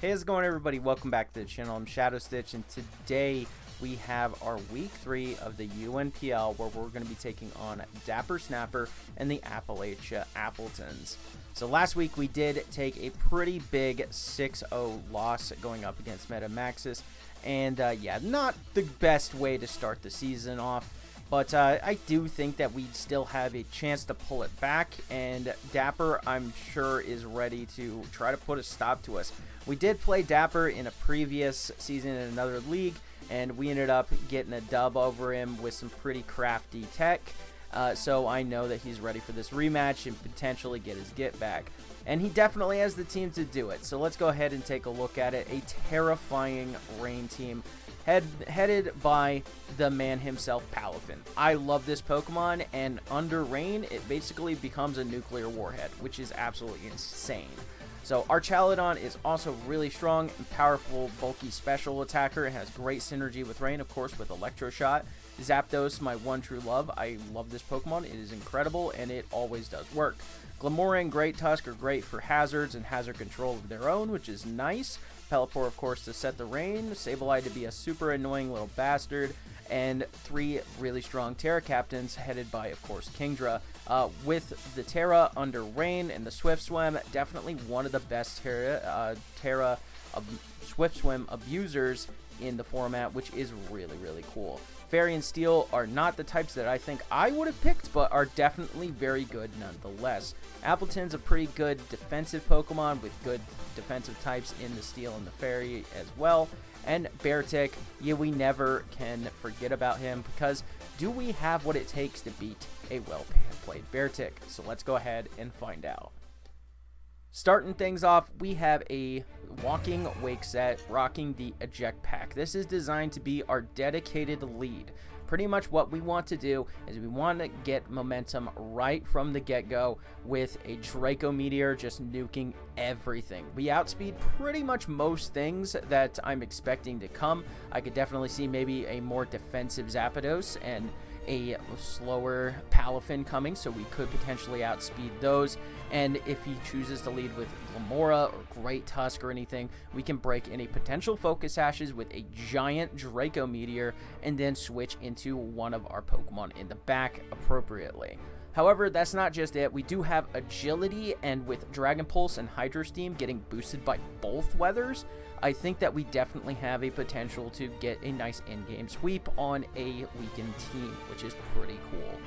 Hey, how's it going, everybody? Welcome back to the channel. I'm Shadow Stitch, and today we have our week 3 of the UNPL, where we're going to be taking on Dapper Snapper and the Appalachia Appletons. So last week we did take a pretty big 6-0 loss going up against Metamaxis, and yeah, not the best way to start the season off. But I do think that we still have a chance to pull it back, and Dapper, I'm sure, is ready to try to put a stop to us. We did play Dapper in a previous season in another league, and we ended up getting a dub over him with some pretty crafty tech. So I know that he's ready for this rematch and potentially get his get back. And he definitely has the team to do it. So let's go ahead and take a look at it. A terrifying rain team headed by the man himself, Palafin. I love this Pokemon, and under rain, it basically becomes a nuclear warhead, which is absolutely insane. So our Chaladon is also really strong and powerful, bulky special attacker. It has great synergy with rain, of course, with Electro Shot. Zapdos, my one true love. I love this Pokemon. It is incredible, and it always does work. Glimmora and Great Tusk are great for hazards and hazard control of their own, which is nice. Pelipper, of course, to set the rain. Sableye to be a super annoying little bastard. And 3 really strong Terra captains headed by, of course, Kingdra. With the Terra under rain and the Swift Swim, definitely one of the best Terra Swift Swim abusers in the format, which is really, really cool. Fairy and Steel are not the types that I think I would have picked, but are definitely very good nonetheless. Appleton's a pretty good defensive Pokemon with good defensive types in the Steel and the Fairy as well. And Beartic, yeah, we never can forget about him, because do we have what it takes to beat a well-played Beartic? So let's go ahead and find out. Starting things off, we have a Walking Wake set rocking the Eject pack. This is designed to be our dedicated lead. Pretty much what we want to do is we want to get momentum right from the get-go with a Draco Meteor just nuking everything. We outspeed pretty much most things that I'm expecting to come. I could definitely see maybe a more defensive Zapdos and a slower Palafin coming, so we could potentially outspeed those. And if he chooses to lead with Glimmora or Great Tusk or anything, we can break any potential Focus Ashes with a giant Draco Meteor and then switch into one of our Pokemon in the back appropriately. However, that's not just it. We do have Agility, and with Dragon Pulse and Hydro Steam getting boosted by both weathers, I think that we definitely have a potential to get a nice in-game sweep on a weakened team, which is pretty cool.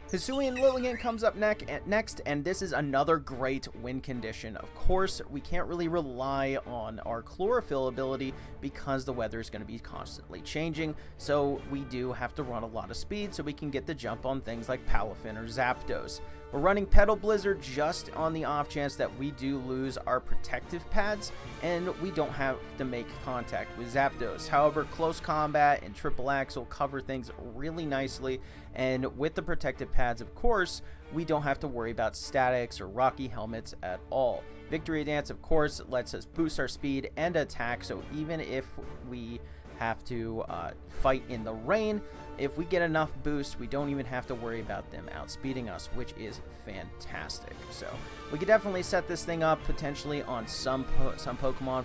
Hisuian Lilligant comes up next, and this is another great win condition. Of course, we can't really rely on our Chlorophyll ability because the weather is going to be constantly changing, so we do have to run a lot of speed so we can get the jump on things like Palafin or Zapdos. We're running Petal Blizzard just on the off chance that we do lose our protective pads and we don't have to make contact with Zapdos. However, Close Combat and Triple Axle cover things really nicely, and with the protective pads, of course, we don't have to worry about statics or rocky helmets at all. Victory Dance, of course, lets us boost our speed and attack, so even if we have to fight in the rain, if we get enough boost, we don't even have to worry about them outspeeding us, which is fantastic. So we could definitely set this thing up potentially on some Pokemon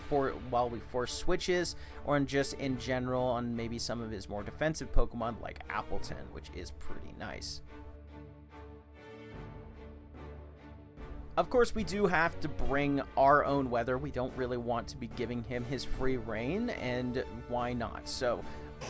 while we force switches, or just in general on maybe some of his more defensive Pokemon like Appleton, which is pretty nice. Of course, we do have to bring our own weather. We don't really want to be giving him his free reign, and why not? So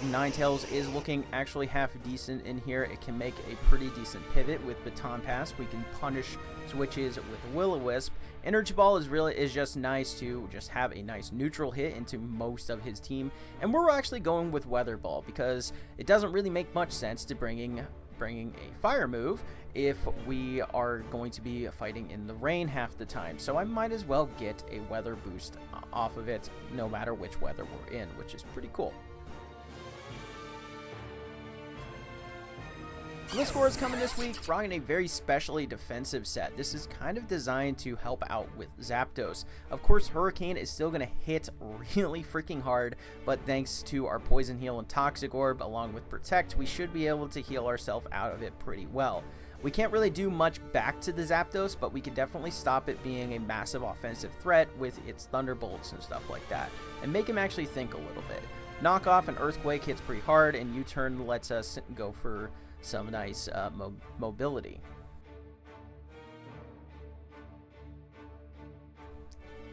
Ninetales is looking actually half decent in here. It can make a pretty decent pivot with Baton Pass. We can punish switches with Will-O-Wisp. Energy Ball is just nice to just have a nice neutral hit into most of his team. And we're actually going with Weather Ball because it doesn't really make much sense to bringing a fire move if we are going to be fighting in the rain half the time. So I might as well get a weather boost off of it no matter which weather we're in, which is pretty cool. Gliscor is coming this week, rocking a very specially defensive set. This is kind of designed to help out with Zapdos. Of course, Hurricane is still going to hit really freaking hard, but thanks to our Poison Heal and Toxic Orb, along with Protect, we should be able to heal ourselves out of it pretty well. We can't really do much back to the Zapdos, but we can definitely stop it being a massive offensive threat with its Thunderbolts and stuff like that, and make him actually think a little bit. Knockoff and Earthquake hits pretty hard, and U-turn lets us go for some nice mobility.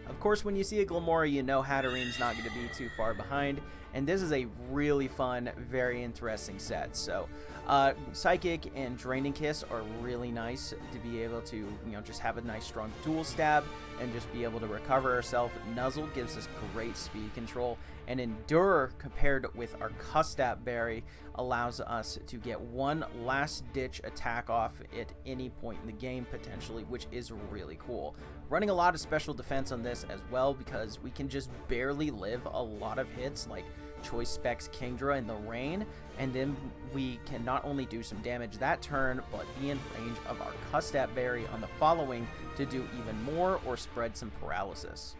Of course, when you see a Glimmora, you know Hatterene's not going to be too far behind, and this is a really fun, very interesting set. So, Psychic and Draining Kiss are really nice to be able to, just have a nice strong dual stab and just be able to recover ourselves. Nuzzle gives us great speed control, and Endure, compared with our Custap Berry, allows us to get one last-ditch attack off at any point in the game, potentially, which is really cool. Running a lot of special defense on this as well, because we can just barely live a lot of hits, like Choice Specs Kingdra in the rain, and then we can not only do some damage that turn, but be in range of our Custap Berry on the following to do even more or spread some paralysis.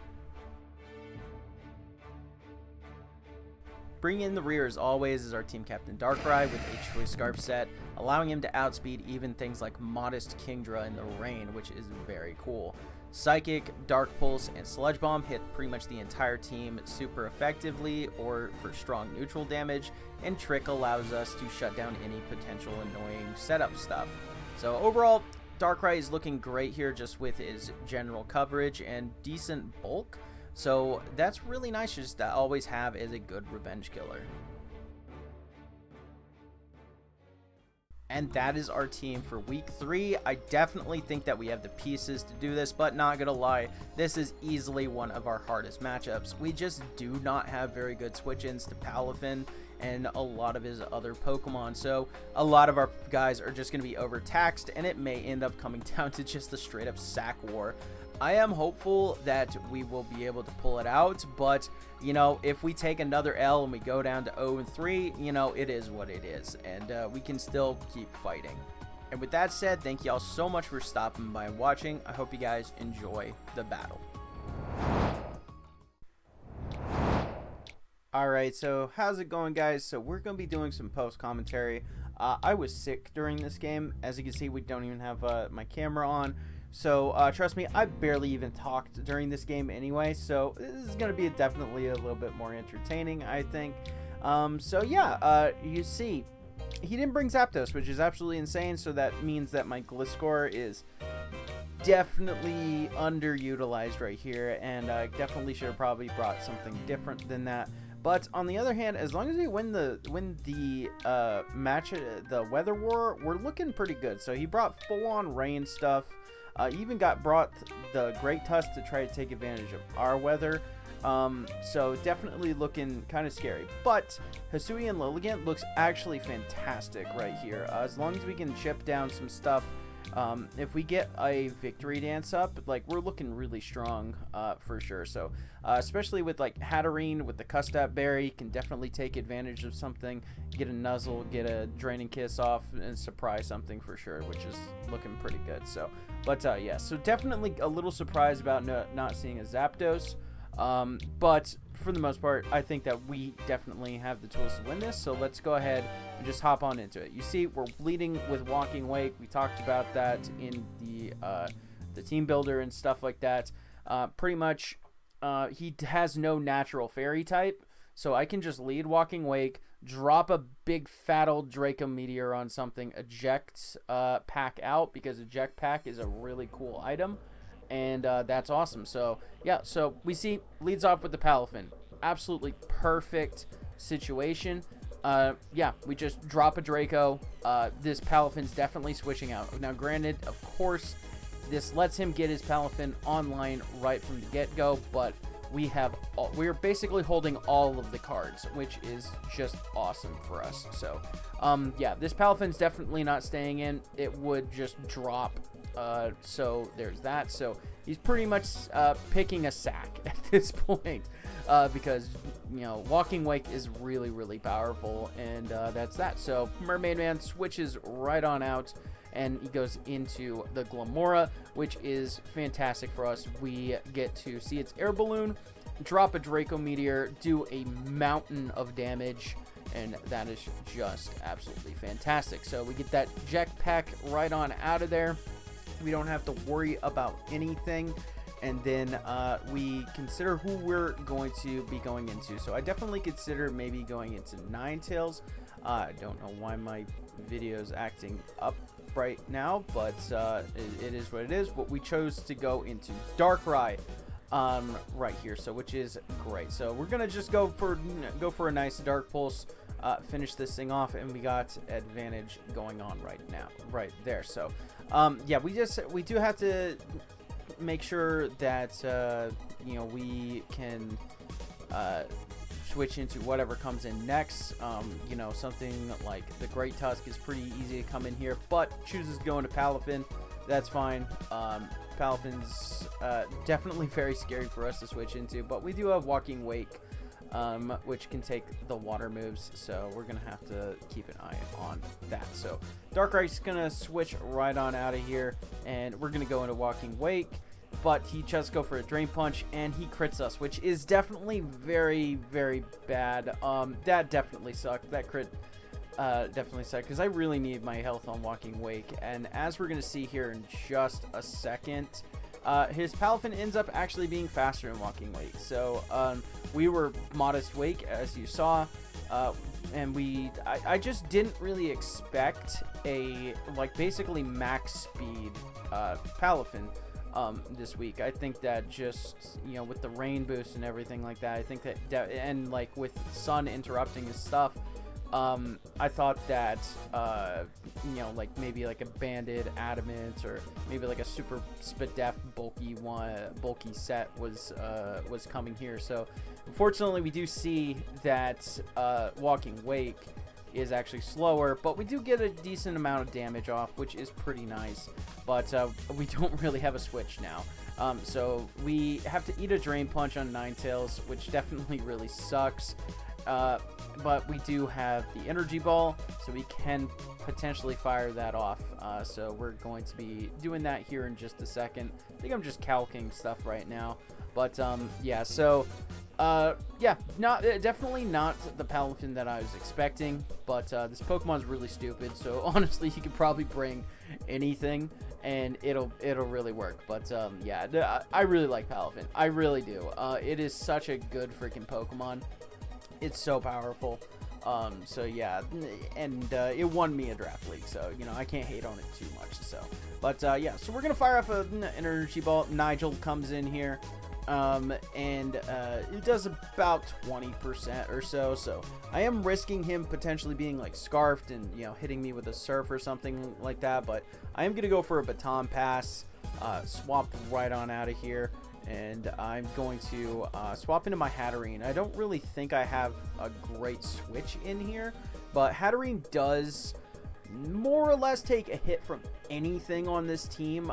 Bringing in the rear as always is our team captain Darkrai with a Choice Scarf set, allowing him to outspeed even things like Modest Kingdra in the rain, which is very cool. Psychic, Dark Pulse, and Sludge Bomb hit pretty much the entire team super effectively or for strong neutral damage, and Trick allows us to shut down any potential annoying setup stuff. So overall, Darkrai is looking great here just with his general coverage and decent bulk. So that's really nice just to always have as a good revenge killer. And that is our team for week 3. I definitely think that we have the pieces to do this, but not gonna lie, this is easily one of our hardest matchups. We just do not have very good switch-ins to Palafin and a lot of his other Pokemon, so a lot of our guys are just gonna be overtaxed, and it may end up coming down to just a straight-up sack war. I am hopeful that we will be able to pull it out, but, if we take another L and we go down to 0-3, it is what it is, and we can still keep fighting. And with that said, thank y'all so much for stopping by and watching. I hope you guys enjoy the battle. Alright, so how's it going, guys? So we're going to be doing some post-commentary. I was sick during this game. As you can see, we don't even have my camera on. So, trust me, I barely even talked during this game anyway, so this is going to be definitely a little bit more entertaining, I think. So yeah, you see, he didn't bring Zapdos, which is absolutely insane, so that means that my Gliscor is definitely underutilized right here, and I definitely should have probably brought something different than that. But on the other hand, as long as we win the match, the Weather War, we're looking pretty good. So he brought full-on rain stuff. Even brought the Great Tusk to try to take advantage of our weather. So definitely looking kind of scary. But Hisuian Lilligant looks actually fantastic right here. As long as we can chip down some stuff. If we get a Victory Dance up, we're looking really strong for sure. So especially with Hatterene with the Custap Berry, can definitely take advantage of something, get a Nuzzle, get a Draining Kiss off, and surprise something for sure, which is looking pretty good. So, but yeah, so definitely a little surprised about not seeing a Zapdos. But for the most part, I think that we definitely have the tools to win this. So let's go ahead and just hop on into it. You see, we're bleeding with Walking Wake. We talked about that in the team builder and stuff like that. Pretty much, he has no natural fairy type. So I can just lead Walking Wake, drop a big fat old Draco Meteor on something, eject pack out, because eject pack is a really cool item. And that's awesome. So yeah, so we see leads off with the Palafin. Absolutely perfect situation. Yeah, we just drop a Draco. This Palafin's definitely switching out. Now granted, of course, this lets him get his Palafin online right from the get-go, but we're basically holding all of the cards, which is just awesome for us. So yeah, this Palafin's definitely not staying in. It would just drop. So there's that. So he's pretty much picking a sack at this point, because Walking Wake is really, really powerful, and that's that. So Mermaid Man switches right on out, and he goes into the Glimmora, which is fantastic for us. We get to see its air balloon, drop a Draco Meteor, do a mountain of damage, and that is just absolutely fantastic. So we get that jetpack right on out of there. We don't have to worry about anything. And then we consider who we're going to be going into. So I definitely consider maybe going into Ninetales. I don't know why my video is acting up right now, but it is what it is. But we chose to go into Darkrai right here, so which is great. So we're gonna just go for a nice Dark Pulse, finish this thing off, and we got advantage going on right now, right there. So yeah, we do have to make sure that you know, we can switch into whatever comes in next. You know, something like the Great Tusk is pretty easy to come in here, but chooses to go into Palafin. That's fine. Palafin's definitely very scary for us to switch into, but we do have Walking Wake, which can take the water moves, so we're gonna have to keep an eye on that. So Darkrai's gonna switch right on out of here, and we're gonna go into Walking Wake, but he just go for a Drain Punch, and he crits us, which is definitely very, very bad. That definitely sucked. That crit definitely sucked, because I really need my health on Walking Wake. And as we're going to see here in just a second, his Palafin ends up actually being faster in Walking Wake. So we were Modest Wake, as you saw, and I just didn't really expect a, like, basically max speed Palafin this week. I think that just, you know, with the rain boost and everything like that, I think that and like with sun interrupting his stuff, I thought that you know, like maybe like a banded adamant, or maybe like a super Spadef bulky set was coming here. So unfortunately we do see that Walking Wake is actually slower, but we do get a decent amount of damage off, which is pretty nice. But we don't really have a switch now, so we have to eat a Drain Punch on Ninetales, which definitely really sucks. But we do have the Energy Ball, so we can potentially fire that off. So we're going to be doing that here in just a second. I think I'm just calcing stuff right now, but yeah. So yeah, definitely not the Palafin that I was expecting, but this Pokemon's really stupid, so honestly you could probably bring anything and it'll really work. But yeah, I really like Palafin. I really do. It is such a good freaking Pokemon. It's so powerful. So yeah, and it won me a draft league, so you know, I can't hate on it too much. So but yeah, so we're gonna fire off an Energy Ball. Nigel comes in here, and it does about 20% or so. So I am risking him potentially being like scarfed and, you know, hitting me with a Surf or something like that, but I am gonna go for a Baton Pass, swap right on out of here. And I'm going to swap into my Hatterene. I don't really think I have a great switch in here, but Hatterene does more or less take a hit from anything on this team,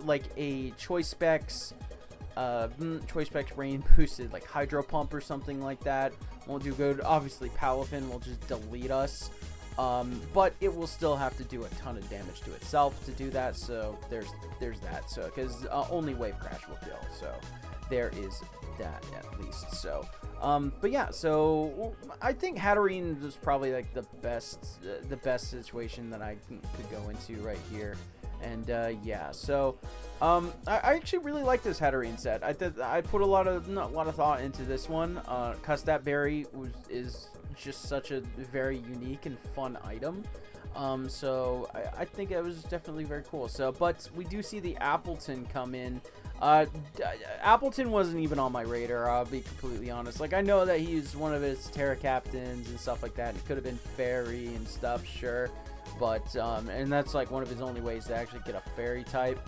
like a Choice Specs Rain Boosted, like Hydro Pump or something like that. Won't do good. Obviously, Palafin will just delete us. But it will still have to do a ton of damage to itself to do that, so there's that. So because only Wave Crash will kill, so there is that at least. So but yeah, so I think Hatterene was probably like the best situation that I could go into right here. And yeah, so I actually really like this Hatterene set. I put a lot of thought into this one. Custap Berry is just such a very unique and fun item. So I think it was definitely very cool. So, but we do see the Appleton come in. Appleton wasn't even on my radar, I'll be completely honest. Like, I know that he's one of his Terra captains and stuff like that. It could have been Fairy and stuff, sure. But, and that's like one of his only ways to actually get a Fairy type.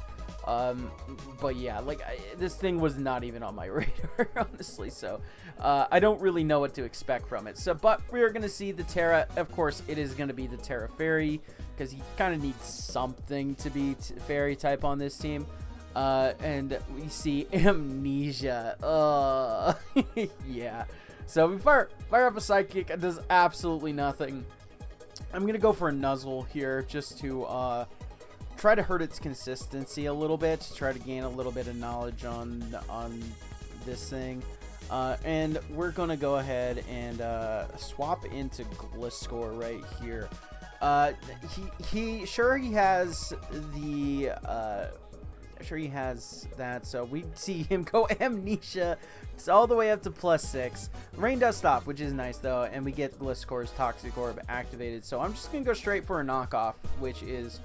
But yeah, like this thing was not even on my radar, honestly. So, I don't really know what to expect from it. So, but we are going to see the Terra. Of course, it is going to be the Terra Fairy, because he kind of needs something to be Fairy type on this team. And we see Amnesia. Yeah. So we fire up a Psychic. It does absolutely nothing. I'm going to go for a Nuzzle here just to try to hurt its consistency a little bit, to try to gain a little bit of knowledge on this thing. And we're going to go ahead and swap into Gliscor right here. He has the sure he has that, so we see him go Amnesia. It's all the way up to +6. Rain does stop, which is nice though, and we get Gliscor's Toxic Orb activated. So I'm just gonna go straight for a knockoff, which is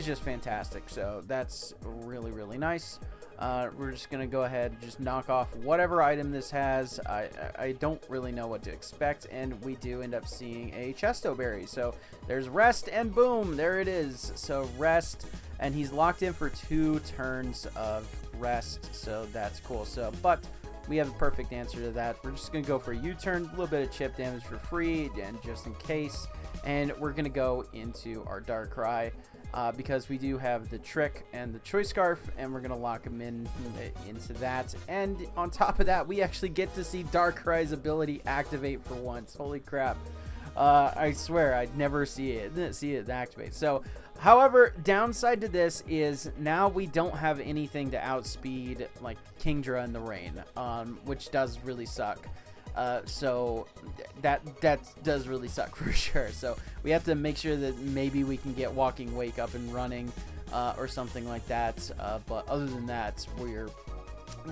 just fantastic. So that's really nice. We're just gonna go ahead and just knock off whatever item this has. I don't really know what to expect, and we do end up seeing a Chesto Berry. So there's Rest, and boom, there it is. So Rest, and he's locked in for 2 turns of Rest, so that's cool. So, but we have a perfect answer to that. We're just gonna go for a U-turn, a little bit of chip damage for free, and just in case, and we're gonna go into our Darkrai. Because we do have the Trick and the Choice Scarf, and we're gonna lock him into that. And on top of that, we actually get to see Darkrai's ability activate for once. Holy crap! I swear I'd never see it activate. So, however, downside to this is now we don't have anything to outspeed like Kingdra in the rain, which does really suck. So that does really suck for sure. So we have to make sure that maybe we can get Walking Wake up and running, or something like that. But other than that, we're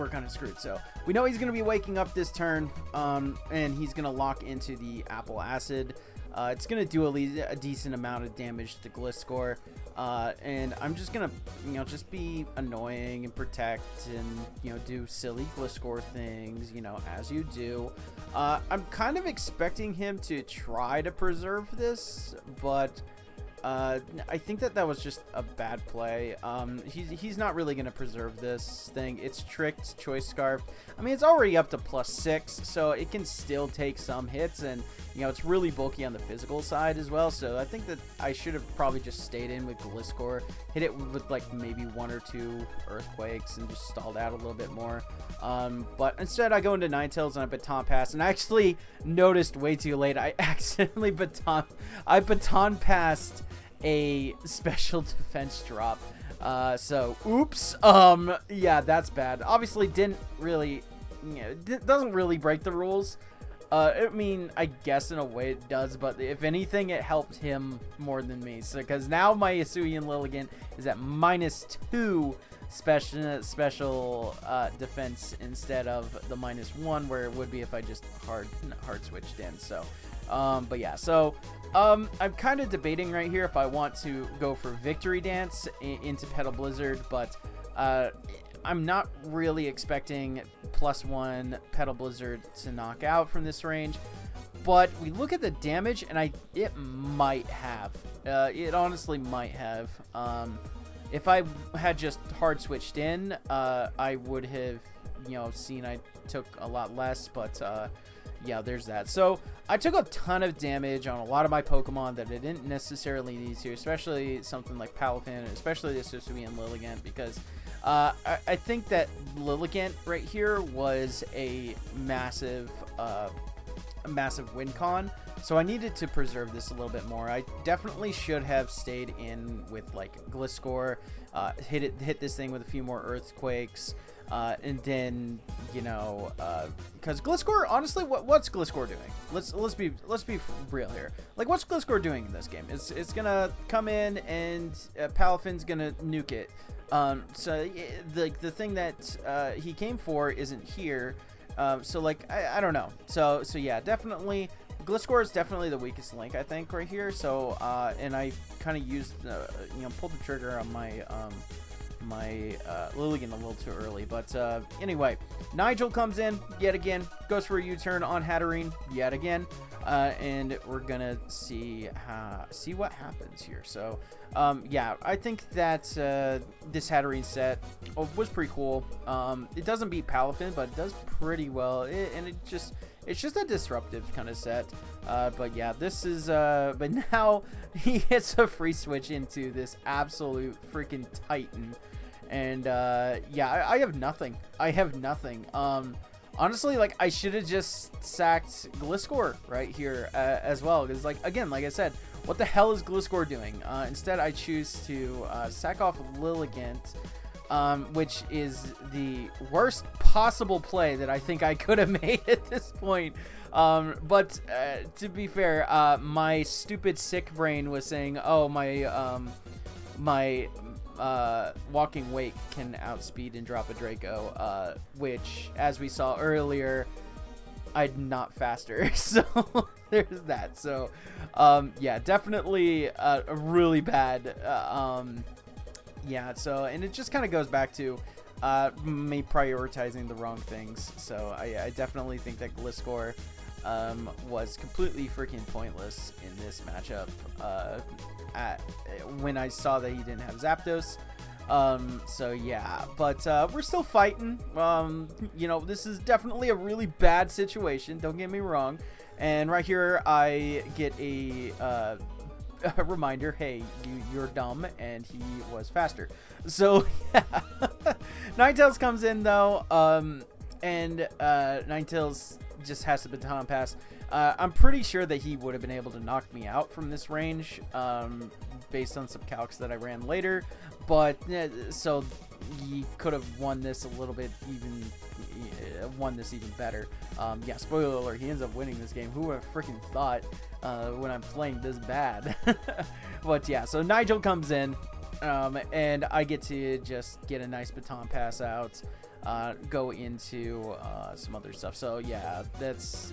kind of screwed. So we know he's going to be waking up this turn, and he's going to lock into the Apple Acid. It's going to do a decent amount of damage to Gliscor. And I'm just going to, just be annoying and protect and, do silly Gliscor things, as you do. I'm kind of expecting him to try to preserve this, but I think that was just a bad play. He's not really going to preserve this thing. It's Tricked, Choice Scarf. I mean, it's already up to +6, so it can still take some hits, and it's really bulky on the physical side as well. So I think that I should have probably just stayed in with Gliscor, hit it with like maybe 1 or 2 Earthquakes, and just stalled out a little bit more. But instead I go into Ninetales and I Baton Pass, and I actually noticed way too late. I accidentally Baton Passed a special defense drop. So oops. Yeah, that's bad. Obviously didn't really, doesn't really break the rules. I mean, I guess in a way it does, but if anything, it helped him more than me. So, because now my Hisuian Lilligant is at -2 special defense instead of the -1 where it would be if I just hard switched in. So, but yeah, so I'm kind of debating right here if I want to go for Victory Dance into Petal Blizzard, but I'm not really expecting +1 Petal Blizzard to knock out from this range. But we look at the damage, and it might have. It honestly might have. If I had just hard switched in, I would have, seen I took a lot less. But yeah, there's that. So I took a ton of damage on a lot of my Pokemon that I didn't necessarily need to, especially something like Palafin, especially the Hisuian Lilligant, because I think that Lilligant right here was a massive win con, so I needed to preserve this a little bit more. I definitely should have stayed in with like Gliscor, hit this thing with a few more Earthquakes, and then because Gliscor, honestly, what's Gliscor doing? Let's be real here. Like, what's Gliscor doing in this game? It's gonna come in and Palafin's gonna nuke it. So the thing that he came for isn't here. So like I don't know. So yeah, definitely Gliscor is definitely the weakest link, I think, right here. So and I kind of used pulled the trigger on my my Lilligant a little too early. But anyway, Nigel comes in yet again, goes for a U-turn on Hatterene yet again, and we're gonna see what happens here. So yeah, I think that this Hatterene set was pretty cool. It doesn't beat Palafin, but it does pretty well, and it's just a disruptive kind of set. But yeah, this is but now he hits a free switch into this absolute freaking Titan, and yeah, I have nothing. Honestly, like, I should have just sacked Gliscor right here as well, because like I said, what the hell is Gliscor doing? Instead, I choose to sack off Lilligant, which is the worst possible play that I think I could have made at this point. But to be fair, my stupid sick brain was saying, oh, my walking wake can outspeed and drop a Draco, which, as we saw earlier, I'm not faster. So there's that. So yeah, definitely a really bad yeah, so, and it just kind of goes back to me prioritizing the wrong things. So I definitely think that Gliscor was completely freaking pointless in this matchup when I saw that he didn't have Zapdos. So yeah, but we're still fighting. You know, this is definitely a really bad situation, don't get me wrong. And right here I get a reminder, hey, you're dumb, and he was faster. So yeah. Ninetales comes in though, and Ninetales just has the baton pass. I'm pretty sure that he would have been able to knock me out from this range, based on some calcs that I ran later. But so he could have won this a little bit even better. Yeah, spoiler alert, he ends up winning this game. Who would have freaking thought when I'm playing this bad? But yeah, so Nigel comes in, and I get to just get a nice baton pass out, go into some other stuff. So yeah, this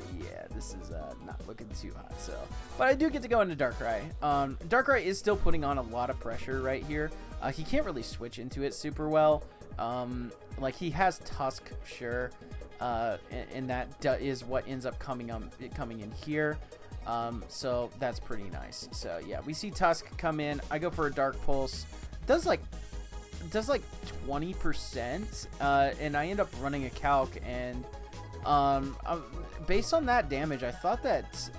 is not looking too hot. So, but I do get to go into Darkrai. Darkrai is still putting on a lot of pressure right here. He can't really switch into it super well. Like, he has Tusk, sure, and that is what ends up coming in here. So that's pretty nice. So yeah, we see Tusk come in. I go for a Dark Pulse. Does like 20%, and I end up running a calc, and based on that damage, I thought that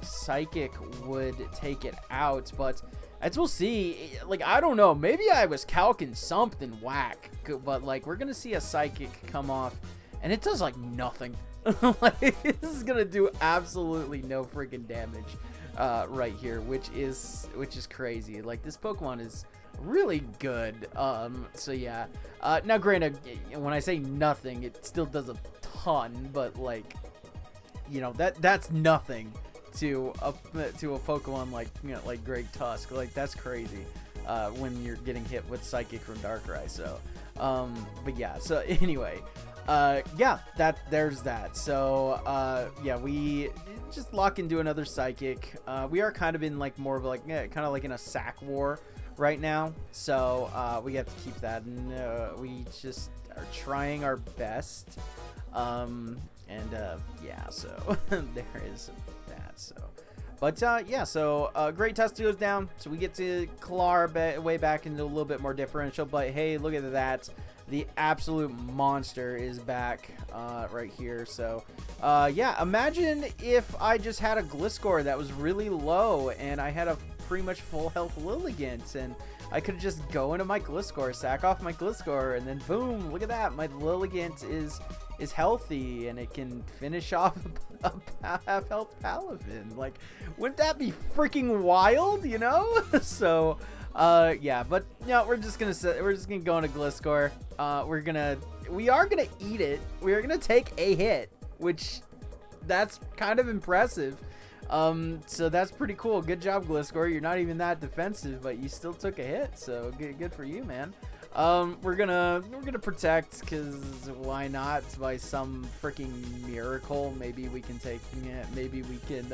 Psychic would take it out, but as we'll see, like, I don't know, maybe I was calcing something whack, but like, we're gonna see a Psychic come off, and it does like nothing. Like, this is gonna do absolutely no freaking damage right here, which is crazy. Like, this Pokemon is really good. So yeah, now granted, when I say nothing, it still does a ton, but like, you know, that's nothing to a Pokemon like, you know, like Great Tusk. Like, that's crazy when you're getting hit with Psychic from Darkrai. So but yeah, so anyway, yeah, there's that. So yeah, we just lock into another Psychic. We are kind of in like more of like, kind of like in a sack war right now, so we have to keep that, and we just are trying our best, and yeah, so there is that. So, but yeah, so Great Tusk goes down, so we get to claw our way back into a little bit more differential. But hey, look at that, the absolute monster is back right here. So yeah, imagine if I just had a Gliscor that was really low, and I had a pretty much full health Lilligant, and I could just go into my Gliscor, sack off my Gliscor, and then boom, look at that, my Lilligant is healthy, and it can finish off a half health Palafin. Like, wouldn't that be freaking wild, you know? So yeah, but no, we're just gonna go into Gliscor. We are gonna eat it. We are gonna take a hit, which that's kind of impressive. So that's pretty cool. Good job, Gliscor. You're not even that defensive, but you still took a hit. So good for you, man. We're gonna protect, cause why not? By some freaking miracle, maybe we can take. Maybe we can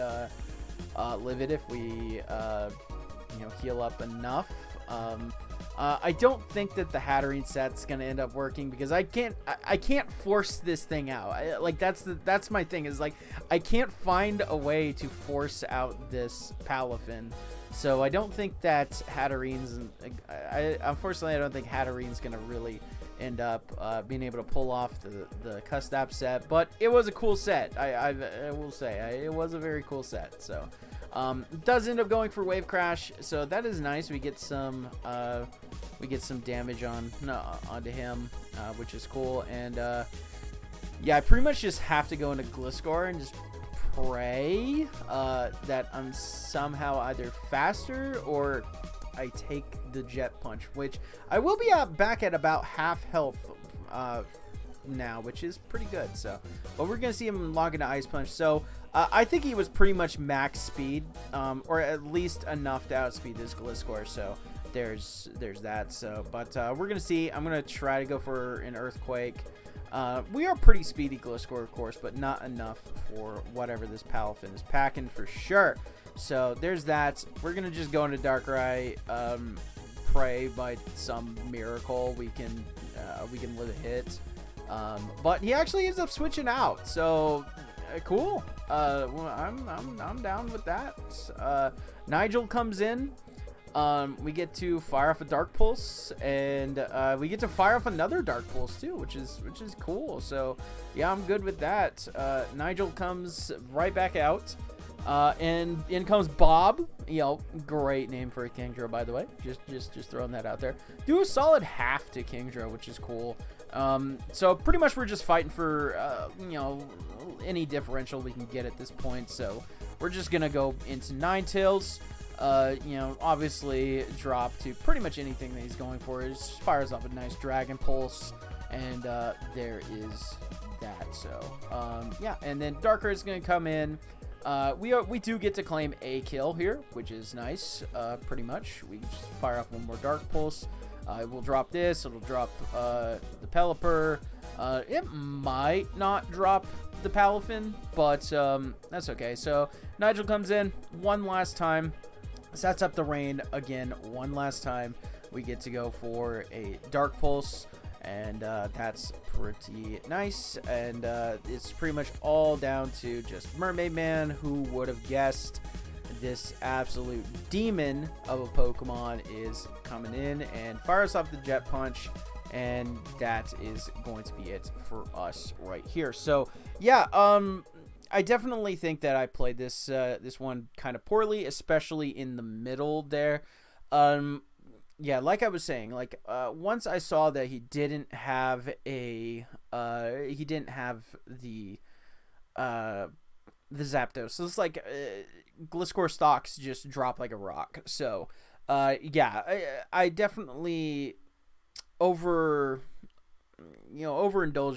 live it if we you know, heal up enough. I don't think that the Hatterene set's gonna end up working, because I can't force this thing out. Like, that's my thing, is like, I can't find a way to force out this Palafin. So I don't think that Hatterene's, unfortunately, I don't think Hatterene's gonna really end up being able to pull off the Custap set. But it was a cool set. I will say, it was a very cool set. So it does end up going for Wave Crash, so that is nice. We get some damage onto him, which is cool. And yeah, I pretty much just have to go into Gliscor and just pray that I'm somehow either faster or I take the Jet Punch, which I will be back at about half health now, which is pretty good. So, but we're gonna see him log into Ice Punch. So I think he was pretty much max speed, or at least enough to outspeed this Gliscor. So there's that. So, but we're gonna see. I'm gonna try to go for an Earthquake. We are pretty speedy Gliscor, of course, but not enough for whatever this Palafin is packing for sure. So there's that. We're gonna just go into Darkrai. Pray by some miracle we can live a hit. But he actually ends up switching out. So cool. Well, I'm down with that. Nigel comes in. We get to fire off a Dark Pulse, and we get to fire off another Dark Pulse too, which is cool. So yeah, I'm good with that. Nigel comes right back out, and in comes Bob. You know, great name for a Kingdra, by the way. Just throwing that out there. Do a solid half to Kingdra, which is cool. So pretty much we're just fighting for you know, any differential we can get at this point. So we're just gonna go into Ninetales. You know, obviously drop to pretty much anything that he's going for. He just fires off a nice Dragon Pulse, and there is that. So yeah, and then Darker is going to come in. We do get to claim a kill here, which is nice. Pretty much we just fire off one more Dark Pulse. We'll drop this. It'll drop the Pelipper. It might not drop the Palafin, but that's okay. So Nigel comes in one last time, sets up the rain again one last time. We get to go for a Dark Pulse, and that's pretty nice. And it's pretty much all down to just Mermaid Man. Who would have guessed this absolute demon of a Pokemon is coming in and fires off the Jet Punch, and that is going to be it for us right here. So yeah, I definitely think that I played this this one kind of poorly, especially in the middle there. Yeah, like I was saying, like once I saw that he didn't have the Zapdos, so it's like Gliscor stocks just drop like a rock. So yeah, I definitely overindulged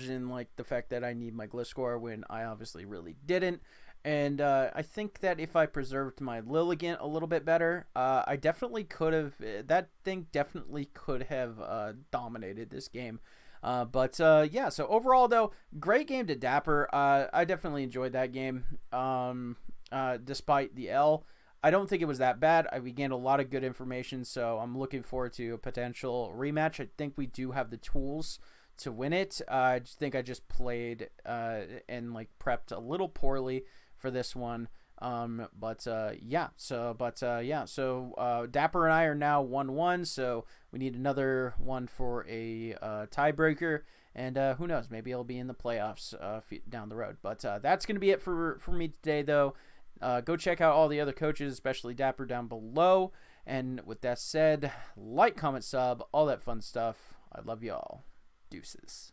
in like the fact that I need my Gliscor when I obviously really didn't. And I think that if I preserved my Lilligant a little bit better, I definitely could have. That thing definitely could have dominated this game. But yeah, so overall though, great game to Dapper. I definitely enjoyed that game. Despite the L, I don't think it was that bad. We gained a lot of good information, so I'm looking forward to a potential rematch. I think we do have the tools to win it. I think I just played and like prepped a little poorly for this one. Yeah, so Dapper and I are now 1-1, so we need another one for a tiebreaker, and who knows, maybe it'll be in the playoffs down the road. But that's going to be it for me today, though. Go check out all the other coaches, especially Dapper, down below. And with that said, like, comment, sub, all that fun stuff. I love y'all. Deuces.